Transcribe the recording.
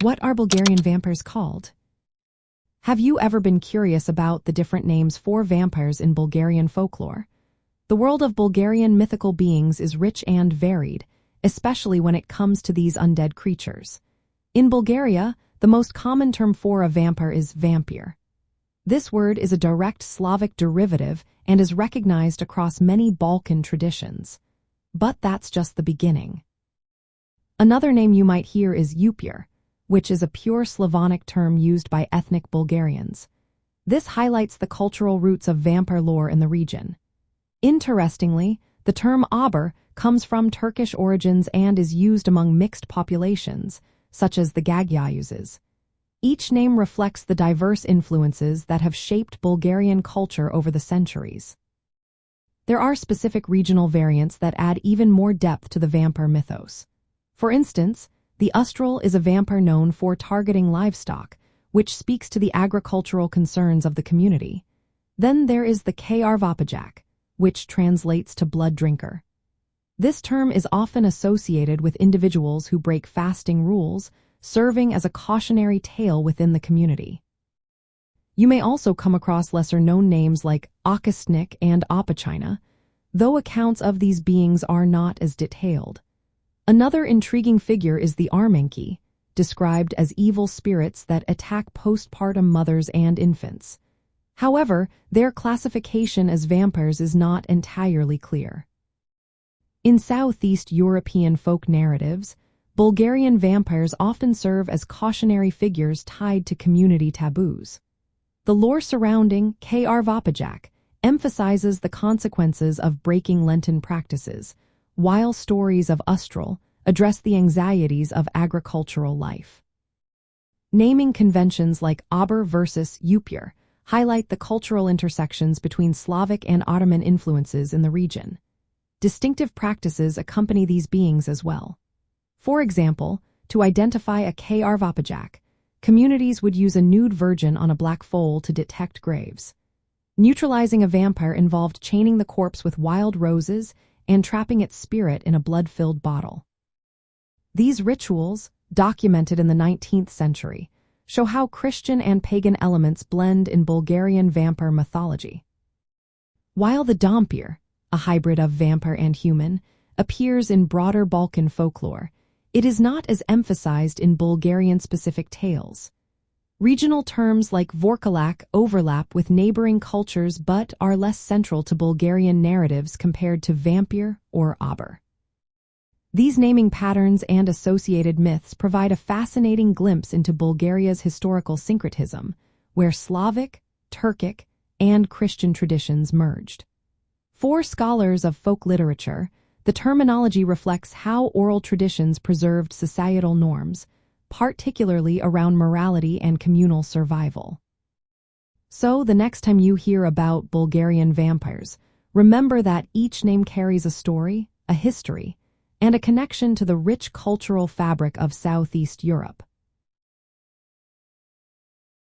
What are Bulgarian vampires called? Have you ever been curious about the different names for vampires in Bulgarian folklore? The world of Bulgarian mythical beings is rich and varied, especially when it comes to these undead creatures. In Bulgaria, the most common term for a vampire is vampir. This word is a direct Slavic derivative and is recognized across many Balkan traditions. But that's just the beginning. Another name you might hear is Upir, which is a pure Slavonic term used by ethnic Bulgarians. This highlights the cultural roots of vampire lore in the region. Interestingly, the term Aber comes from Turkish origins and is used among mixed populations, such as the Gagyayuzes. Each name reflects the diverse influences that have shaped Bulgarian culture over the centuries. There are specific regional variants that add even more depth to the vampire mythos. For instance, the Ustrel is a vampire known for targeting livestock, which speaks to the agricultural concerns of the community. Then there is the Krvopijac, which translates to blood drinker. This term is often associated with individuals who break fasting rules, serving as a cautionary tale within the community. You may also come across lesser-known names like Okostnik and Opachina, though accounts of these beings are not as detailed. Another intriguing figure is the Armenki, described as evil spirits that attack postpartum mothers and infants. However, their classification as vampires is not entirely clear. In Southeast European folk narratives, Bulgarian vampires often serve as cautionary figures tied to community taboos. The lore surrounding Krvopijac emphasizes the consequences of breaking Lenten practices, while stories of Ustrel address the anxieties of agricultural life. Naming conventions like Aber versus Upir highlight the cultural intersections between Slavic and Ottoman influences in the region. Distinctive practices accompany these beings as well. For example, to identify a Krvopijac, communities would use a nude virgin on a black foal to detect graves. Neutralizing a vampire involved chaining the corpse with wild roses and trapping its spirit in a blood-filled bottle. These rituals, documented in the 19th century, show how Christian and pagan elements blend in Bulgarian vampire mythology. While the Vampir, a hybrid of vampire and human, appears in broader Balkan folklore, it is not as emphasized in Bulgarian-specific tales. Regional terms like Vorkalac overlap with neighboring cultures but are less central to Bulgarian narratives compared to Vampir or Aber. These naming patterns and associated myths provide a fascinating glimpse into Bulgaria's historical syncretism, where Slavic, Turkic, and Christian traditions merged. For scholars of folk literature, the terminology reflects how oral traditions preserved societal norms, particularly around morality and communal survival. So, the next time you hear about Bulgarian vampires, remember that each name carries a story, a history, and a connection to the rich cultural fabric of Southeast Europe.